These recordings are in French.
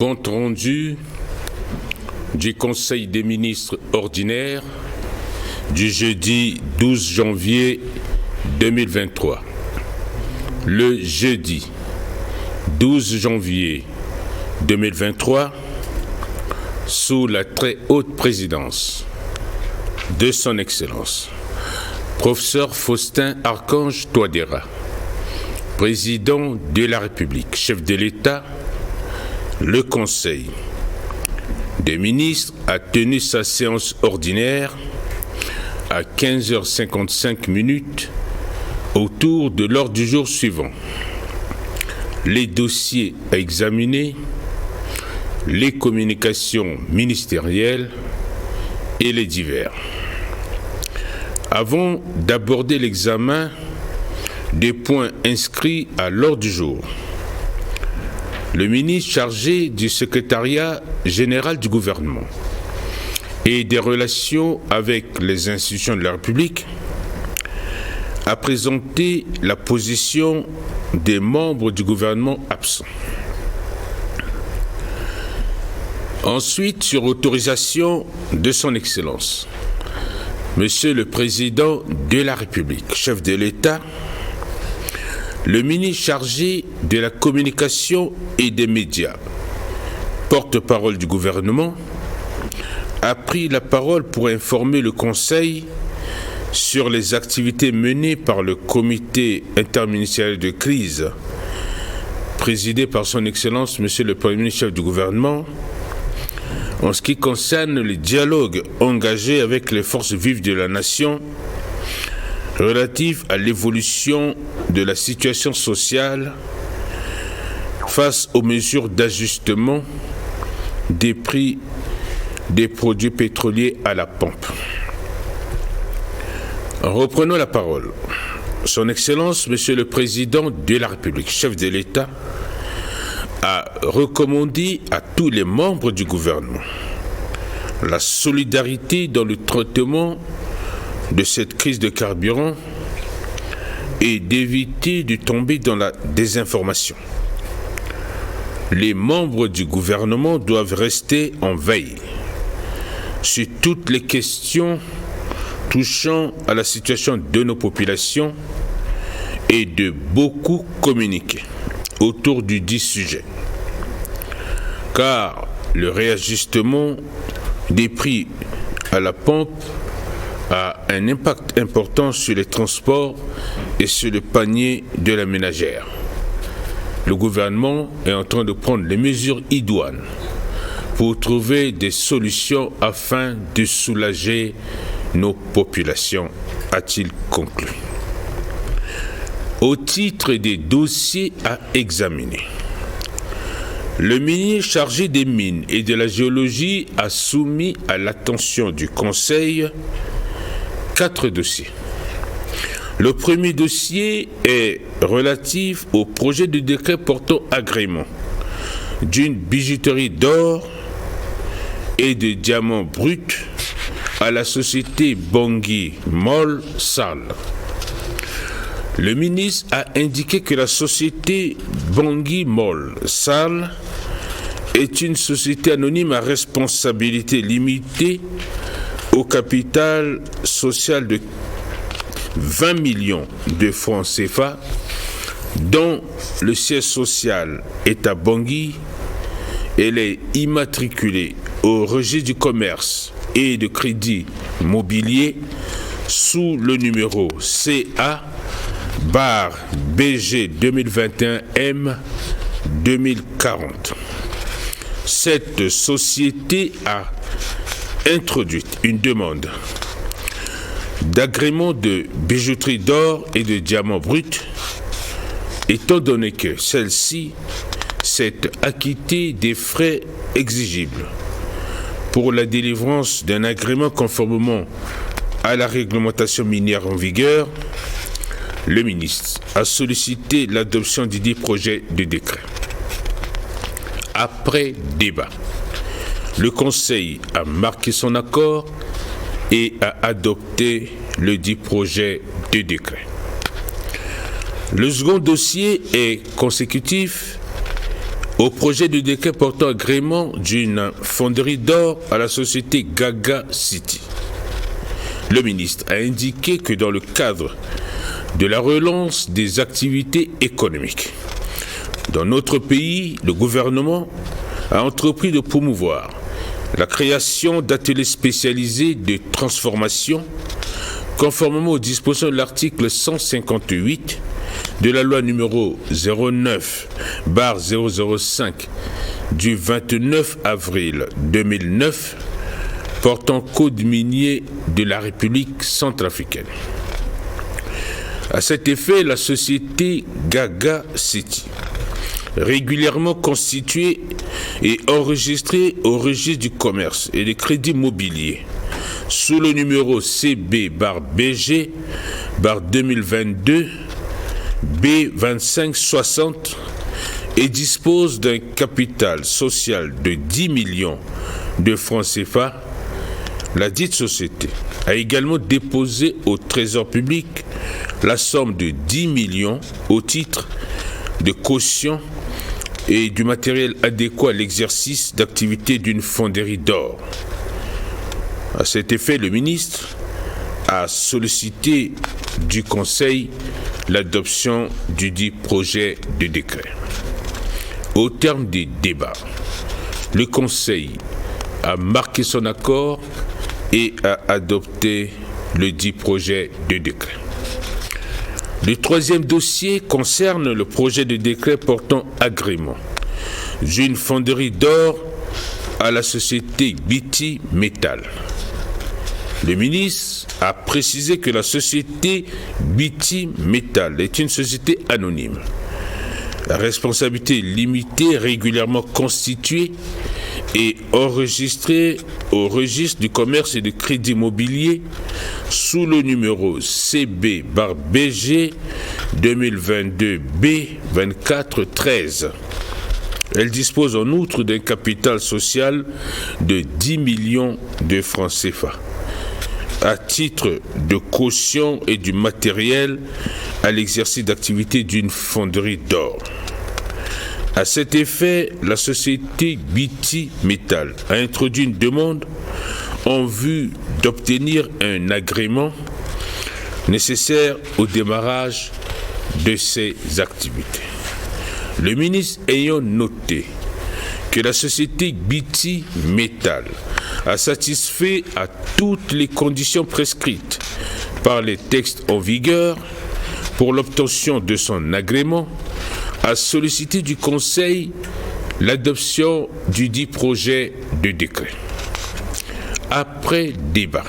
Compte rendu du Conseil des ministres ordinaire du jeudi 12 janvier 2023. Le jeudi 12 janvier 2023, sous la très haute présidence de son Excellence, professeur Faustin Archange Touadéra, président de la République, chef de l'État, le Conseil des ministres a tenu sa séance ordinaire à 15h55 autour de l'ordre du jour suivant. Les dossiers à examiner, les communications ministérielles et les divers. Avant d'aborder l'examen des points inscrits à l'ordre du jour, le ministre chargé du secrétariat général du gouvernement et des relations avec les institutions de la République a présenté la position des membres du gouvernement absents. Ensuite, sur autorisation de son Excellence, Monsieur le Président de la République, chef de l'État, le ministre chargé de la communication et des médias, porte-parole du gouvernement, a pris la parole pour informer le Conseil sur les activités menées par le comité interministériel de crise, présidé par son Excellence, Monsieur le Premier ministre chef du gouvernement, en ce qui concerne le dialogue engagé avec les forces vives de la nation relatif à l'évolution de la situation sociale face aux mesures d'ajustement des prix des produits pétroliers à la pompe. Reprenons la parole. Son Excellence, Monsieur le Président de la République, chef de l'État, a recommandé à tous les membres du gouvernement la solidarité dans le traitement de cette crise de carburant et d'éviter de tomber dans la désinformation. Les membres du gouvernement doivent rester en veille sur toutes les questions touchant à la situation de nos populations et de beaucoup communiquer autour du dit sujet. Car le réajustement des prix à la pompe a un impact important sur les transports et sur le panier de la ménagère. Le gouvernement est en train de prendre les mesures idoines pour trouver des solutions afin de soulager nos populations, a-t-il conclu. Au titre des dossiers à examiner, le ministre chargé des mines et de la géologie a soumis à l'attention du Conseil 4 dossiers. Le premier dossier est relatif au projet de décret portant agrément d'une bijouterie d'or et de diamants bruts à la société Bangui Mol Sal. Le ministre a indiqué que la société Bangui Mol Sal est une société anonyme à responsabilité limitée au capital social de 20 millions de francs CFA, dont le siège social est à Bangui. Elle est immatriculée au registre du commerce et de crédit mobilier sous le numéro CA/BG 2021M 2040. Cette société a introduit une demande d'agrément de bijouterie d'or et de diamants bruts, étant donné que celle-ci s'est acquittée des frais exigibles pour la délivrance d'un agrément conformément à la réglementation minière en vigueur. Le ministre a sollicité l'adoption du dit projet de décret. Après débat, le Conseil a marqué son accord et a adopté le dit projet de décret. Le second dossier est consécutif au projet de décret portant agrément d'une fonderie d'or à la société Gaga City. Le ministre a indiqué que dans le cadre de la relance des activités économiques, dans notre pays, le gouvernement a entrepris de promouvoir la création d'ateliers spécialisés de transformation conformément aux dispositions de l'article 158 de la loi numéro 09/005 du 29 avril 2009 portant code minier de la République centrafricaine. À cet effet, la société Gaga City, régulièrement constituée et enregistrée au registre du commerce et des crédits mobiliers, sous le numéro CB-BG-2022 B2560 et dispose d'un capital social de 10 millions de francs CFA, la dite société a également déposé au Trésor public la somme de 10 millions au titre de caution et du matériel adéquat à l'exercice d'activité d'une fonderie d'or. À cet effet, le ministre a sollicité du Conseil l'adoption du dit projet de décret. Au terme des débats, le Conseil a marqué son accord et a adopté le dit projet de décret. Le troisième dossier concerne le projet de décret portant agrément d'une fonderie d'or à la société Biti Metal. Le ministre a précisé que la société Biti Metal est une société anonyme, à responsabilité limitée, régulièrement constituée et enregistrée au registre du commerce et du crédit immobilier sous le numéro CB-BG 2022 B2413. Elle dispose en outre d'un capital social de 10 millions de francs CFA, à titre de caution et du matériel à l'exercice d'activité d'une fonderie d'or. À cet effet, la société Biti Metal a introduit une demande en vue d'obtenir un agrément nécessaire au démarrage de ses activités. Le ministre ayant noté que la société Biti Metal a satisfait à toutes les conditions prescrites par les textes en vigueur pour l'obtention de son agrément, a sollicité du Conseil l'adoption du dit projet de décret. Après débat,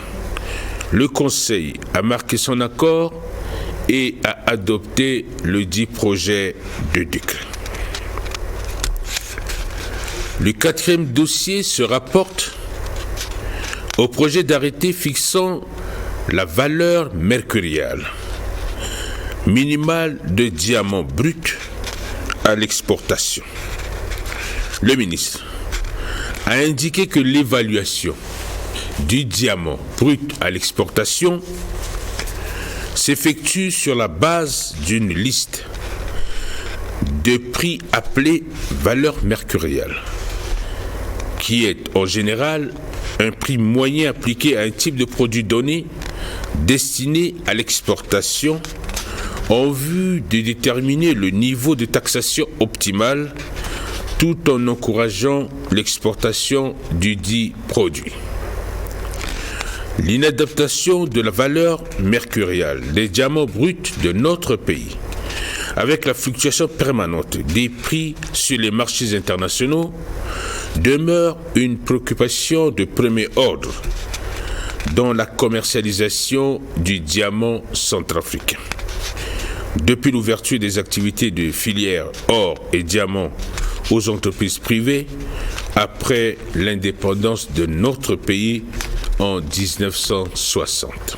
le Conseil a marqué son accord et a adopté le dit projet de décret. Le quatrième dossier se rapporte au projet d'arrêté fixant la valeur mercuriale minimale de diamants bruts à l'exportation. Le ministre a indiqué que l'évaluation du diamant brut à l'exportation s'effectue sur la base d'une liste de prix appelée valeur mercuriale, qui est en général un prix moyen appliqué à un type de produit donné destiné à l'exportation en vue de déterminer le niveau de taxation optimal tout en encourageant l'exportation du dit produit. L'inadaptation de la valeur mercuriale des diamants bruts de notre pays avec la fluctuation permanente des prix sur les marchés internationaux demeure une préoccupation de premier ordre dans la commercialisation du diamant centrafricain. Depuis l'ouverture des activités de filière or et diamant aux entreprises privées, après l'indépendance de notre pays en 1960.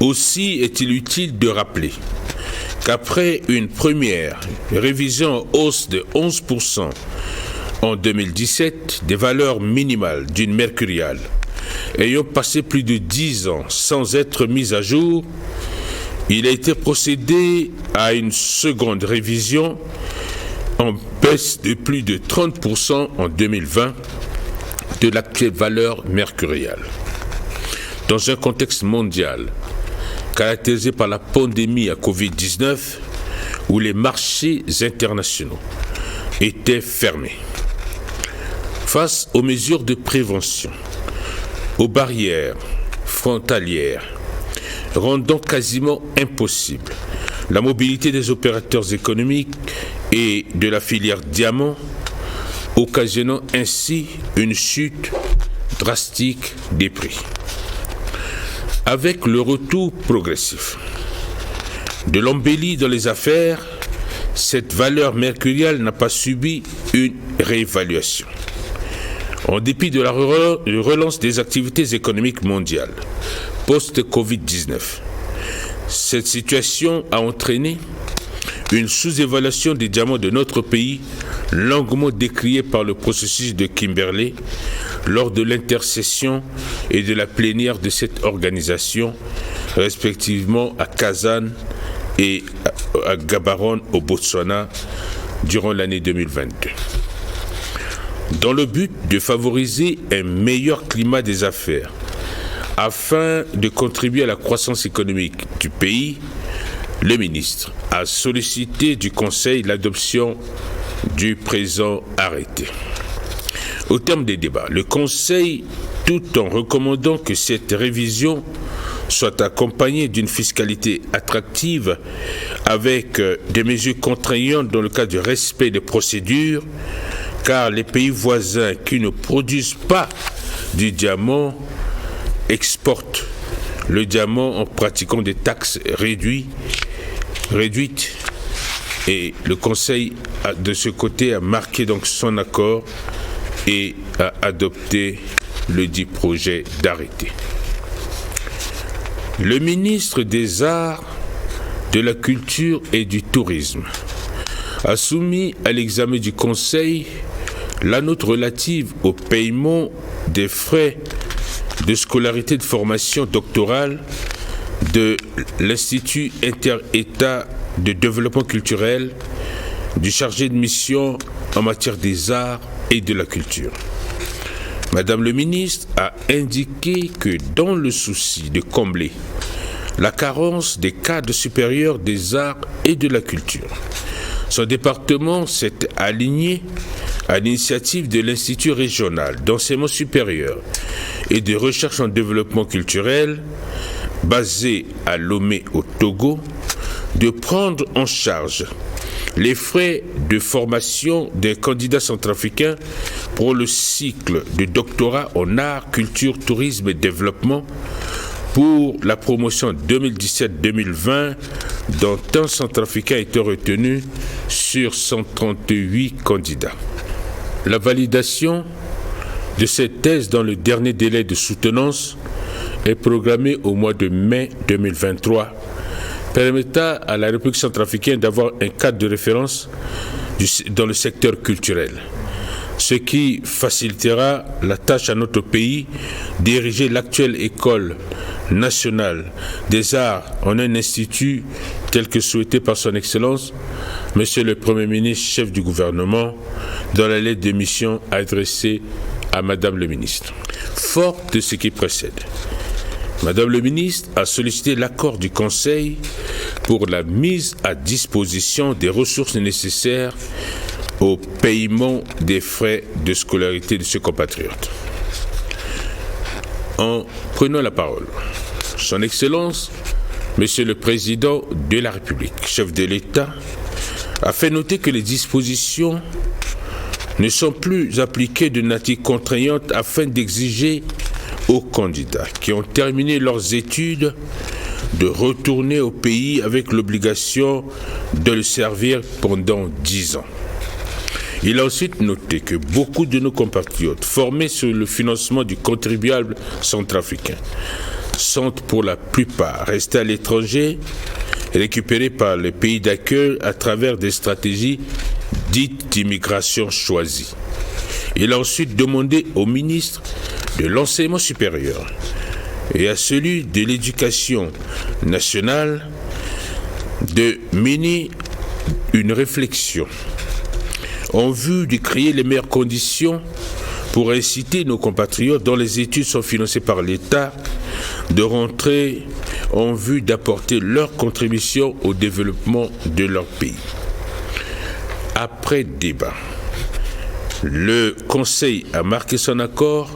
Aussi est-il utile de rappeler qu'après une première révision en hausse de 11% en 2017 des valeurs minimales d'une mercuriale ayant passé plus de 10 ans sans être mise à jour, il a été procédé à une seconde révision en baisse de plus de 30% en 2020 de l'actuelle valeur mercuriale. Dans un contexte mondial caractérisé par la pandémie à Covid-19, où les marchés internationaux étaient fermés. Face aux mesures de prévention, aux barrières frontalières, rendant quasiment impossible la mobilité des opérateurs économiques et de la filière diamant, occasionnant ainsi une chute drastique des prix. Avec le retour progressif de l'embellie dans les affaires, cette valeur mercuriale n'a pas subi une réévaluation. En dépit de la relance des activités économiques mondiales post-Covid-19, cette situation a entraîné une sous-évaluation des diamants de notre pays, longuement décriée par le processus de Kimberley lors de l'intercession et de la plénière de cette organisation, respectivement à Kazan et à Gaborone au Botswana durant l'année 2022. Dans le but de favoriser un meilleur climat des affaires, afin de contribuer à la croissance économique du pays, le ministre a sollicité du Conseil l'adoption du présent arrêté. Au terme des débats, le Conseil, tout en recommandant que cette révision soit accompagnée d'une fiscalité attractive avec des mesures contraignantes dans le cas du respect des procédures, car les pays voisins qui ne produisent pas du diamant exportent le diamant en pratiquant des taxes réduites, et le Conseil de ce côté a marqué donc son accord et a adopté le dit projet d'arrêté. Le ministre des Arts, de la Culture et du Tourisme a soumis à l'examen du Conseil la note relative au paiement des frais de scolarité de formation doctorale de l'Institut inter-État de développement culturel du chargé de mission en matière des arts et de la culture. Madame le ministre a indiqué que dans le souci de combler la carence des cadres supérieurs des arts et de la culture, son département s'est aligné à l'initiative de l'Institut régional d'enseignement supérieur et de recherche en développement culturel, basé à Lomé au Togo, de prendre en charge les frais de formation des candidats centrafricains pour le cycle de doctorat en art, culture, tourisme et développement pour la promotion 2017-2020, dont un centrafricain a été retenu sur 138 candidats. La validation de cette thèse dans le dernier délai de soutenance est programmée au mois de mai 2023, permettant à la République centrafricaine d'avoir un cadre de référence dans le secteur culturel, ce qui facilitera la tâche à notre pays d'ériger l'actuelle École nationale des arts en un institut tel que souhaité par son Excellence, Monsieur le Premier ministre, chef du gouvernement, dans la lettre de mission adressée à Madame le ministre. Fort de ce qui précède, Madame le ministre a sollicité l'accord du Conseil pour la mise à disposition des ressources nécessaires au paiement des frais de scolarité de ses compatriotes. En prenant la parole, Son Excellence, Monsieur le Président de la République, chef de l'État, a fait noter que les dispositions ne sont plus appliquées de nature contraignante afin d'exiger aux candidats qui ont terminé leurs études de retourner au pays avec l'obligation de le servir pendant 10 ans. Il a ensuite noté que beaucoup de nos compatriotes formés sur le financement du contribuable centrafricain sont pour la plupart restés à l'étranger, récupérés par les pays d'accueil à travers des stratégies dites d'immigration choisie. Il a ensuite demandé au ministre de l'enseignement supérieur et à celui de l'éducation nationale de mener une réflexion en vue de créer les meilleures conditions pour inciter nos compatriotes dont les études sont financées par l'État de rentrer en vue d'apporter leur contribution au développement de leur pays. Après débat, le Conseil a marqué son accord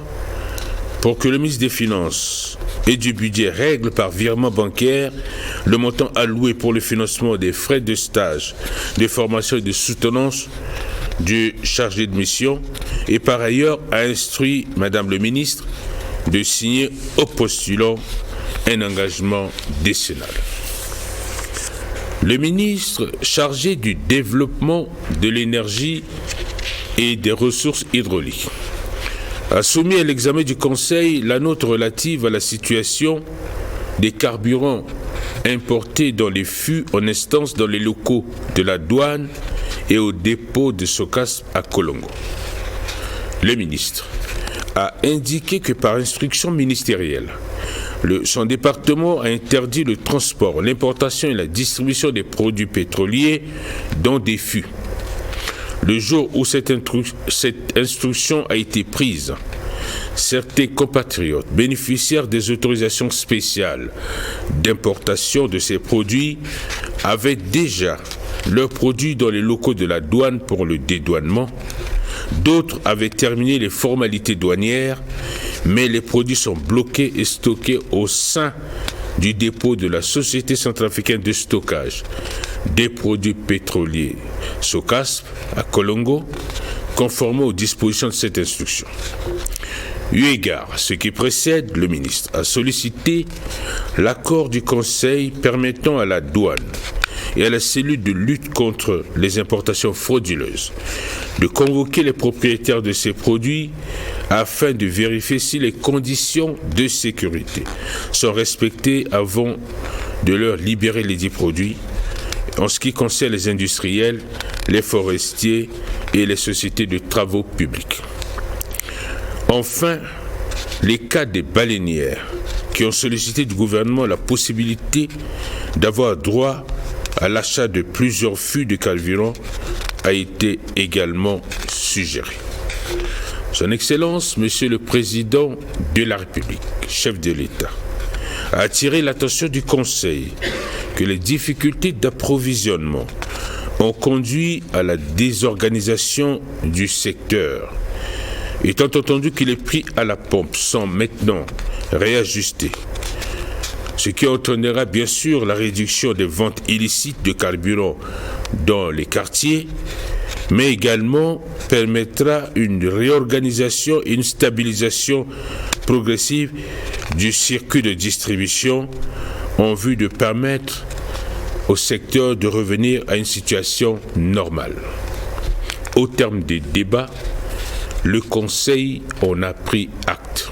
pour que le ministre des Finances et du Budget règle par virement bancaire le montant alloué pour le financement des frais de stage, de formation et de soutenance du chargé de mission et par ailleurs a instruit Madame le ministre de signer aux postulants un engagement décennal. Le ministre chargé du développement de l'énergie et des ressources hydrauliques a soumis à l'examen du Conseil la note relative à la situation des carburants importés dans les fûts en instance dans les locaux de la douane et au dépôt de SOCASP à Kolongo. Le ministre a indiqué que par instruction ministérielle, son département a interdit le transport, l'importation et la distribution des produits pétroliers dans des fûts. Le jour où cette instruction a été prise, certains compatriotes bénéficiaires des autorisations spéciales d'importation de ces produits avaient déjà leurs produits dans les locaux de la douane pour le dédouanement. D'autres avaient terminé les formalités douanières, mais les produits sont bloqués et stockés au sein du dépôt de la Société centrafricaine de stockage des produits pétroliers, SOCASP, à Kolongo, conformément aux dispositions de cette instruction. Eu égard à ce qui précède, le ministre a sollicité l'accord du Conseil permettant à la douane et à la cellule de lutte contre les importations frauduleuses de convoquer les propriétaires de ces produits afin de vérifier si les conditions de sécurité sont respectées avant de leur libérer les dits produits en ce qui concerne les industriels, les forestiers et les sociétés de travaux publics. Enfin, les cas des baleinières qui ont sollicité du gouvernement la possibilité d'avoir droit à l'achat de plusieurs fûts de carburant a été également suggéré. Son Excellence, Monsieur le Président de la République, chef de l'État, a attiré l'attention du Conseil que les difficultés d'approvisionnement ont conduit à la désorganisation du secteur, étant entendu que les prix à la pompe sont maintenant réajustés, ce qui entraînera bien sûr la réduction des ventes illicites de carburant dans les quartiers, mais également permettra une réorganisation et une stabilisation progressive du circuit de distribution en vue de permettre au secteur de revenir à une situation normale. Au terme des débats, le Conseil en a pris acte.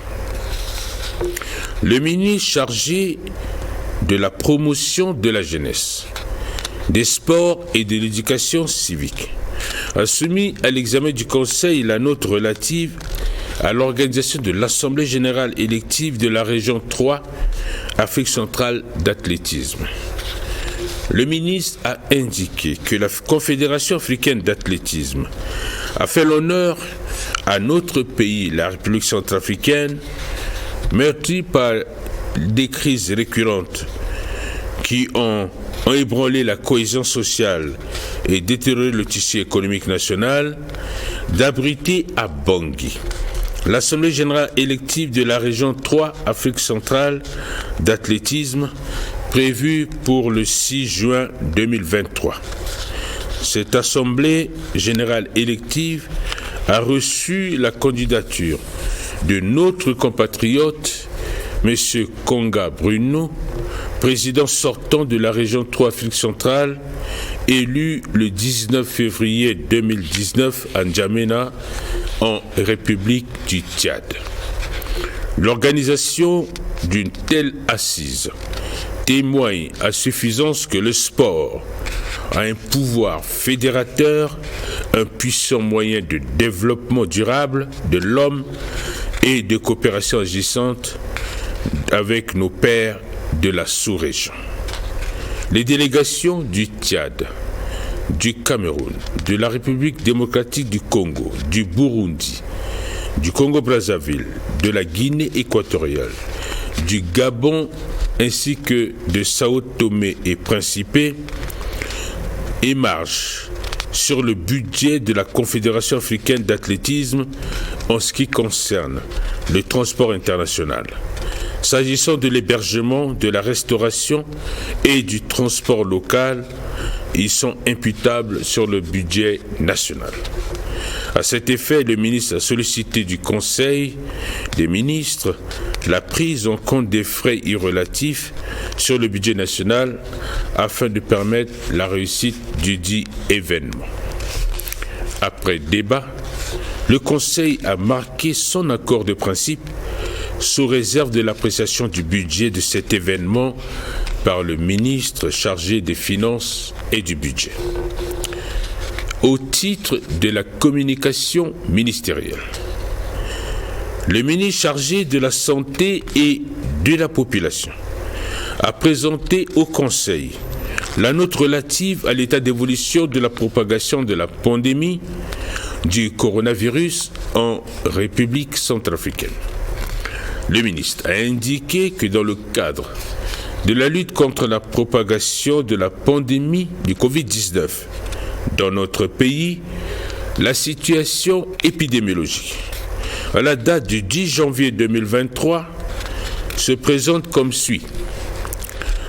Le ministre chargé de la promotion de la jeunesse, des sports et de l'éducation civique a soumis à l'examen du Conseil la note relative à l'organisation de l'Assemblée générale élective de la région 3, Afrique centrale d'athlétisme. Le ministre a indiqué que la Confédération africaine d'athlétisme a fait l'honneur à notre pays, la République centrafricaine, meurtrie par des crises récurrentes qui ont ébranlé la cohésion sociale et détérioré le tissu économique national, d'abriter à Bangui l'Assemblée générale élective de la région 3 Afrique centrale d'athlétisme prévue pour le 6 juin 2023. Cette Assemblée générale élective a reçu la candidature de notre compatriote, M. Konga Bruno, président sortant de la région 3 Afrique centrale, élu le 19 février 2019 à N'Djamena, en République du Tchad. L'organisation d'une telle assise témoigne à suffisance que le sport a un pouvoir fédérateur, un puissant moyen de développement durable de l'homme et de coopération agissante avec nos pairs de la sous-région. Les délégations du Tchad, du Cameroun, de la République démocratique du Congo, du Burundi, du Congo-Brazzaville, de la Guinée équatoriale, du Gabon ainsi que de Sao Tomé et Principe émargent sur le budget de la Confédération africaine d'athlétisme en ce qui concerne le transport international. S'agissant de l'hébergement, de la restauration et du transport local, ils sont imputables sur le budget national. À cet effet, le ministre a sollicité du Conseil des ministres la prise en compte des frais irrelatifs sur le budget national afin de permettre la réussite du dit événement. Après débat, le Conseil a marqué son accord de principe sous réserve de l'appréciation du budget de cet événement par le ministre chargé des Finances et du Budget. Au titre de la communication ministérielle, le ministre chargé de la Santé et de la Population a présenté au Conseil la note relative à l'état d'évolution de la propagation de la pandémie du coronavirus en République centrafricaine. Le ministre a indiqué que dans le cadre de la lutte contre la propagation de la pandémie du Covid-19 dans notre pays, la situation épidémiologique à la date du 10 janvier 2023 se présente comme suit.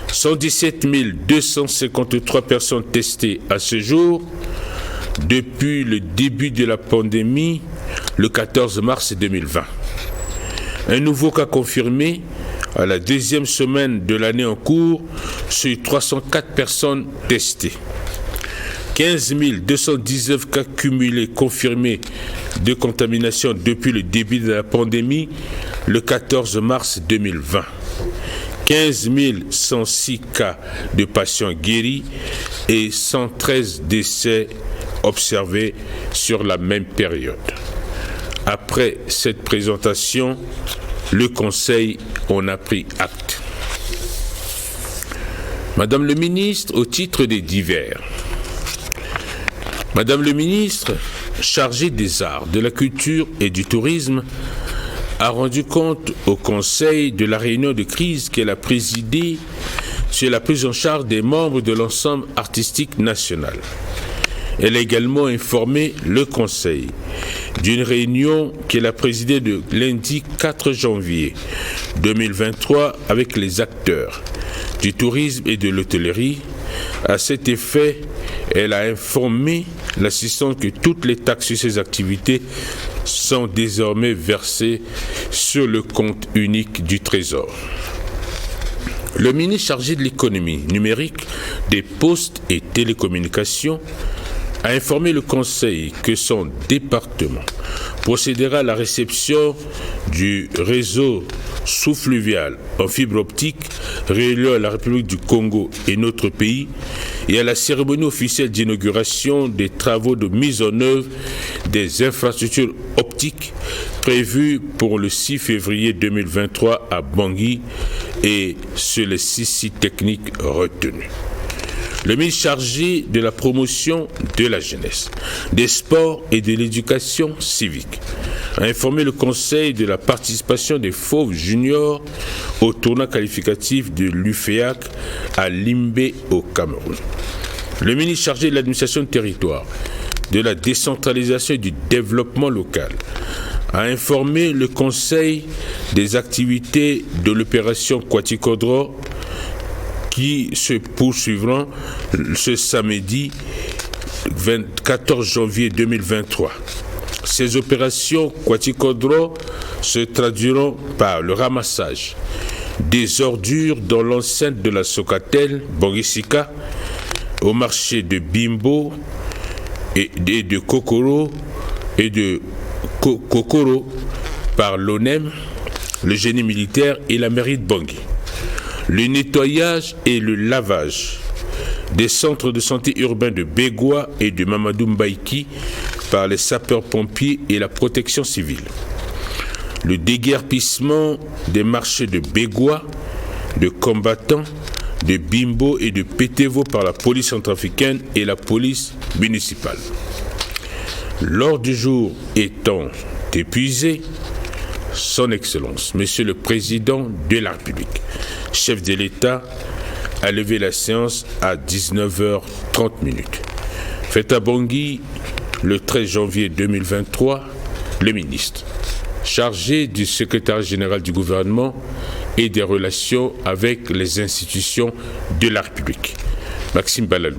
117 253 personnes testées à ce jour depuis le début de la pandémie le 14 mars 2020. Un nouveau cas confirmé à la deuxième semaine de l'année en cours sur 304 personnes testées. 15 219 cas cumulés confirmés de contamination depuis le début de la pandémie le 14 mars 2020. 15 106 cas de patients guéris et 113 décès observés sur la même période. Après cette présentation, le Conseil en a pris acte. Madame le ministre, au titre des divers, Madame le ministre, chargée des arts, de la culture et du tourisme, a rendu compte au Conseil de la réunion de crise qu'elle a présidée sur la prise en charge des membres de l'ensemble artistique national. Elle a également informé le Conseil d'une réunion qu'elle a présidée le lundi 4 janvier 2023 avec les acteurs du tourisme et de l'hôtellerie. À cet effet, elle a informé l'assistante que toutes les taxes sur ces activités sont désormais versées sur le compte unique du Trésor. Le ministre chargé de l'économie numérique, des postes et télécommunications a informé le Conseil que son département procédera à la réception du réseau sous-fluvial en fibre optique reliant la République du Congo et notre pays et à la cérémonie officielle d'inauguration des travaux de mise en œuvre des infrastructures optiques prévues pour le 6 février 2023 à Bangui et sur les 6 sites techniques retenus. Le ministre chargé de la promotion de la jeunesse, des sports et de l'éducation civique a informé le Conseil de la participation des Fauves juniors au tournoi qualificatif de l'UFEAC à Limbé au Cameroun. Le ministre chargé de l'administration du territoire, de la décentralisation et du développement local a informé le Conseil des activités de l'opération Quatikodro qui se poursuivront ce samedi 14 janvier 2023. Ces opérations Quatikodro se traduiront par le ramassage des ordures dans l'enceinte de la Socatel, Borisika, au marché de Bimbo et de Kokoro et de Kokoro par l'ONEM, le génie militaire et la mairie de Bangui. Le nettoyage et le lavage des centres de santé urbains de Bégua et de Mamadou Mbaïki par les sapeurs-pompiers et la protection civile. Le déguerpissement des marchés de Bégua, de Combattants, de Bimbo et de Pétévo par la police centrafricaine et la police municipale. L'ordre du jour étant épuisé, Son Excellence, Monsieur le Président de la République, chef de l'État, a levé la séance à 19h30. Fait à Bangui, le 13 janvier 2023, le ministre chargé du secrétaire général du gouvernement et des relations avec les institutions de la République, Maxime Balalou,